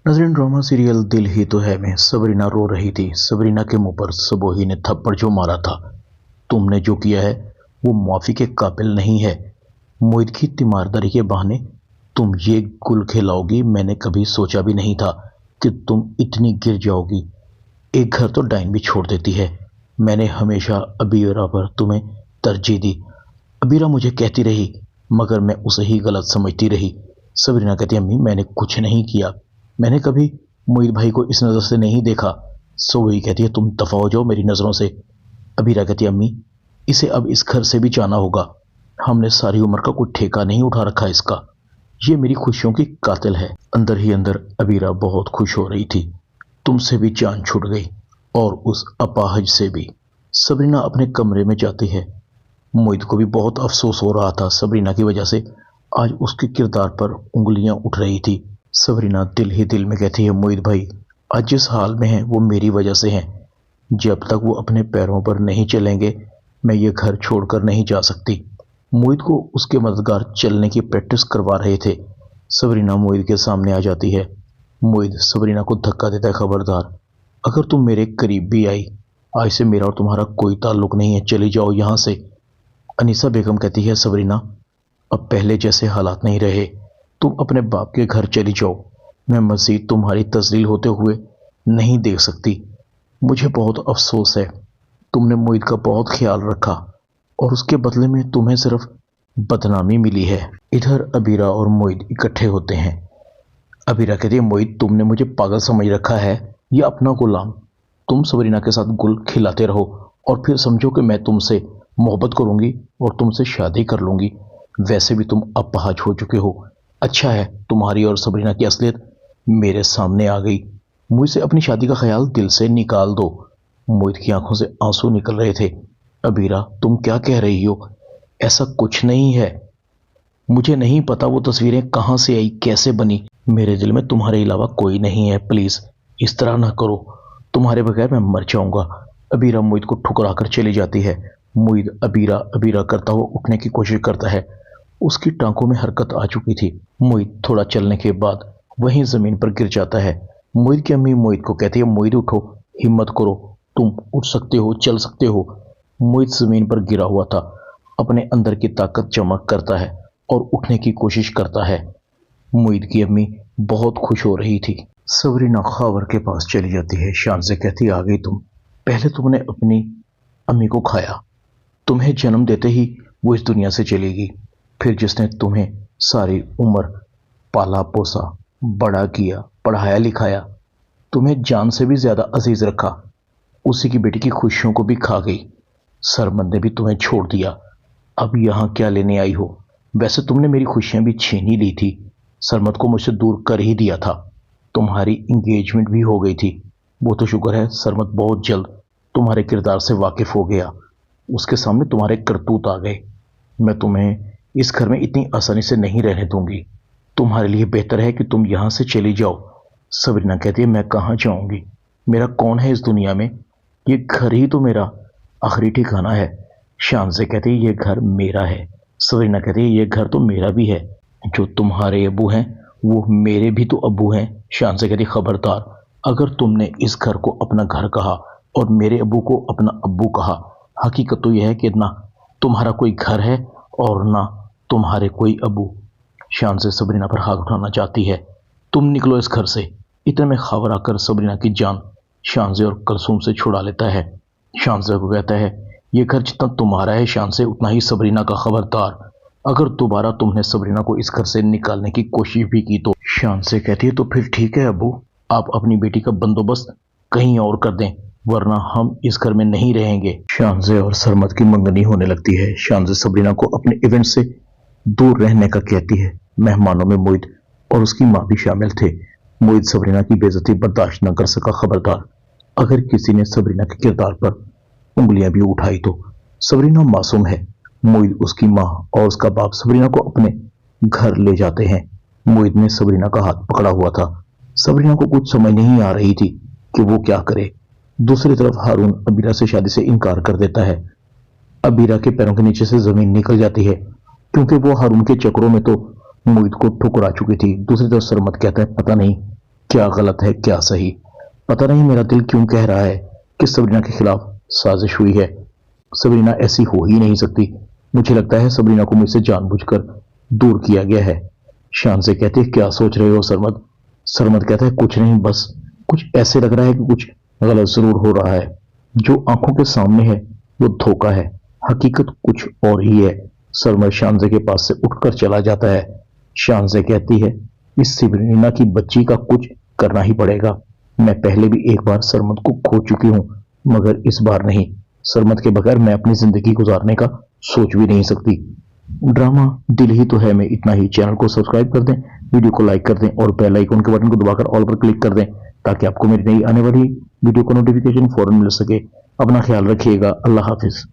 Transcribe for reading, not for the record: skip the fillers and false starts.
नजरीन, drama serial दिल ही तो है में सबरीना रो रही थी। सबरीना के मुंह पर सबोही ने थप्पड़ जो मारा था, तुमने जो किया है वो माफी के काबिल नहीं है। मोहित की तीमारदारी के बहाने तुम ये गुल खिलाओगी, मैंने कभी सोचा भी नहीं था कि तुम इतनी गिर जाओगी। एक घर तो डाइन भी छोड़ देती है। मैंने हमेशा अबीरा पर तुम्हें तरजीह दी। अबीरा मुझे कहती रही मगर मैं उसे ही गलत समझती रही। सबरीना कहती, अम्मी मैंने कुछ नहीं किया, मैंने कभी मोहित भाई को इस नज़र से नहीं देखा। सो वही कहती है, तुम दफा हो जाओ मेरी नज़रों से। अबीरा कहती है, अम्मी इसे अब इस घर से भी जाना होगा। हमने सारी उम्र का कोई ठेका नहीं उठा रखा इसका। ये मेरी खुशियों की कातिल है। अंदर ही अंदर अबीरा बहुत खुश हो रही थी। तुमसे भी जान छूट गई और उस अपाहज से भी। सबरीना अपने कमरे में जाती है। मोहित को भी बहुत अफसोस हो रहा था सबरीना की वजह से। आज उसके किरदार पर उंगलियां उठ रही थी। सबरीना दिल ही दिल में कहती है, मोहित भाई आज जिस हाल में है वो मेरी वजह से है। जब तक वो अपने पैरों पर नहीं चलेंगे मैं ये घर छोड़कर नहीं जा सकती। मोहित को उसके मददगार चलने की प्रैक्टिस करवा रहे थे। सबरीना मोहित के सामने आ जाती है। मोहित सबरीना को धक्का देता है, खबरदार अगर तुम मेरे करीब भी आई, आज से मेरा और तुम्हारा कोई ताल्लुक नहीं है, चली जाओ यहाँ से। अनीसा बेगम कहती है, सबरीना अब पहले जैसे हालात नहीं रहे, तुम अपने बाप के घर चली जाओ। मैं मज़ीद तुम्हारी तजलील होते हुए नहीं देख सकती। मुझे बहुत अफसोस है, तुमने मोहित का बहुत ख्याल रखा और उसके बदले में तुम्हें सिर्फ बदनामी मिली है। इधर अबीरा और मोहित इकट्ठे होते हैं। अबीरा कहती है, मोहित तुमने मुझे पागल समझ रखा है या अपना गुलाम। तुम सबरीना के साथ गुल खिलाते रहो और फिर समझो कि मैं तुमसे मोहब्बत करूंगी और तुमसे शादी कर लूंगी। वैसे भी तुम अपहाज हो चुके हो। अच्छा है तुम्हारी और सबरीना की असलियत मेरे सामने आ गई। मुझसे अपनी शादी का ख्याल दिल से निकाल दो। मोहित की आंखों से आंसू निकल रहे थे। अबीरा तुम क्या कह रही हो? ऐसा कुछ नहीं है। मुझे नहीं पता वो तस्वीरें कहाँ से आई, कैसे बनी। मेरे दिल में तुम्हारे अलावा कोई नहीं है। प्लीज इस तरह ना करो, तुम्हारे बगैर मैं मर जाऊंगा। अबीरा मोहित को ठुकरा कर चली जाती है। मोहित अबीरा अबीरा करता हुआ उठने की कोशिश करता है। उसकी टांगों में हरकत आ चुकी थी। मोहित थोड़ा चलने के बाद वहीं जमीन पर गिर जाता है। मोहित की अम्मी मोहित को कहती है, मोहित उठो, हिम्मत करो, तुम उठ सकते हो, चल सकते हो। मोहित जमीन पर गिरा हुआ था। अपने अंदर की ताकत जमा करता है और उठने की कोशिश करता है। मोहित की अम्मी बहुत खुश हो रही थी। सबरीना खावर के पास चली जाती है। शान से कहती, आ गई तुम। पहले तुमने अपनी अम्मी को खाया, तुम्हें जन्म देते ही वो इस दुनिया से चलेगी। फिर जिसने तुम्हें सारी उम्र पाला पोसा, बड़ा किया, पढ़ाया लिखाया, तुम्हें जान से भी ज्यादा अजीज रखा, उसी की बेटी की खुशियों को भी खा गई। सरमन ने भी तुम्हें छोड़ दिया। अब यहाँ क्या लेने आई हो? वैसे तुमने मेरी खुशियां भी छीन ही ली थी। सरमत को मुझसे दूर कर ही दिया था। तुम्हारी इंगेजमेंट भी हो गई थी। वो तो शुक्र है सरमत बहुत जल्द तुम्हारे किरदार से वाकिफ हो गया। उसके सामने तुम्हारे करतूत आ गए। मैं तुम्हें इस घर में इतनी आसानी से नहीं रहने दूंगी। तुम्हारे लिए बेहतर है कि तुम यहाँ से चली जाओ। सबरीना कहती है, मैं कहाँ जाऊंगी? मेरा कौन है इस दुनिया में? ये घर ही तो मेरा आखिरी ठिकाना है। शान से कहती है, ये घर मेरा है। सबरीना कहती है, ये घर तो मेरा भी है। जो तुम्हारे अबू हैं वो मेरे भी तो अबू हैं। शान से कहती, खबरदार अगर तुमने इस घर को अपना घर कहा और मेरे अबू को अपना अब्बू कहा, हकीकत तो यह है कि ना तुम्हारा कोई घर है और ना तुम्हारे कोई अबू। शान से सबरीना पर हाथ उठाना चाहती है। तुम निकलो इस घर से। इतने में खावर आकर सबरीना की जान शानजे और कलसूम से छुड़ा लेता है। शानजे को कहता है, ये घर जितना तुम्हारा है शानजे, उतना ही सबरीना का। खबरदार अगर दोबारा तुमने सबरीना को इस घर से निकालने की कोशिश भी की तो। शानजे कहती है, तो फिर ठीक है अबू, आप अपनी बेटी का बंदोबस्त कहीं और कर दें, वरना हम इस घर में नहीं रहेंगे। शानजे और सरमत की मंगनी होने लगती है। शानजे सबरीना को अपने इवेंट से दूर रहने का कहती है। मेहमानों में मोहित और उसकी माँ भी शामिल थे। मोहित सबरीना की बेइज्जती बर्दाश्त न कर सका। खबरदार अगर किसी ने सबरीना के किरदार पर उंगलियां भी उठाई तो। सबरीना मासूम है। मोहित, उसकी माँ और उसका बाप सबरीना को अपने घर ले जाते हैं। मोहित ने सबरीना का हाथ पकड़ा हुआ था। सबरीना को कुछ समझ नहीं आ रही थी कि वो क्या करे। दूसरी तरफ हारून अबीरा से शादी से इनकार कर देता है। अबीरा के पैरों के नीचे से जमीन निकल जाती है क्योंकि वो हारून के चक्रों में तो मोहित को ठुकरा चुकी थी। दूसरी तरफ सरमत कहता है, पता नहीं क्या गलत है क्या सही, पता नहीं मेरा दिल क्यों कह रहा है कि सबरीना के खिलाफ साजिश हुई है। सबरीना ऐसी हो ही नहीं सकती। मुझे लगता है सबरीना को मुझसे जानबूझकर दूर किया गया है। शान से कहती है, क्या सोच रहे हो सरमद? सरमद कहता है, कुछ नहीं, बस कुछ ऐसे लग रहा है कि कुछ गलत जरूर हो रहा है। जो आंखों के सामने है वो धोखा है, हकीकत कुछ और ही है। सरमद शानजे के पास से उठकर चला जाता है। शानजे कहती है, इस सबरीना की बच्ची का कुछ करना ही पड़ेगा। मैं पहले भी एक बार सरमद को खो चुकी हूं, मगर इस बार नहीं। सरमद के बगैर मैं अपनी जिंदगी गुजारने का सोच भी नहीं सकती। ड्रामा दिल ही तो है में इतना ही। चैनल को सब्सक्राइब कर दें, वीडियो को लाइक कर दें और बेल आइकन के बटन को दबाकर ऑल पर क्लिक कर दें ताकि आपको मेरी नई आने वाली वीडियो का नोटिफिकेशन फौरन मिल सके। अपना ख्याल रखिएगा। अल्लाह हाफिज।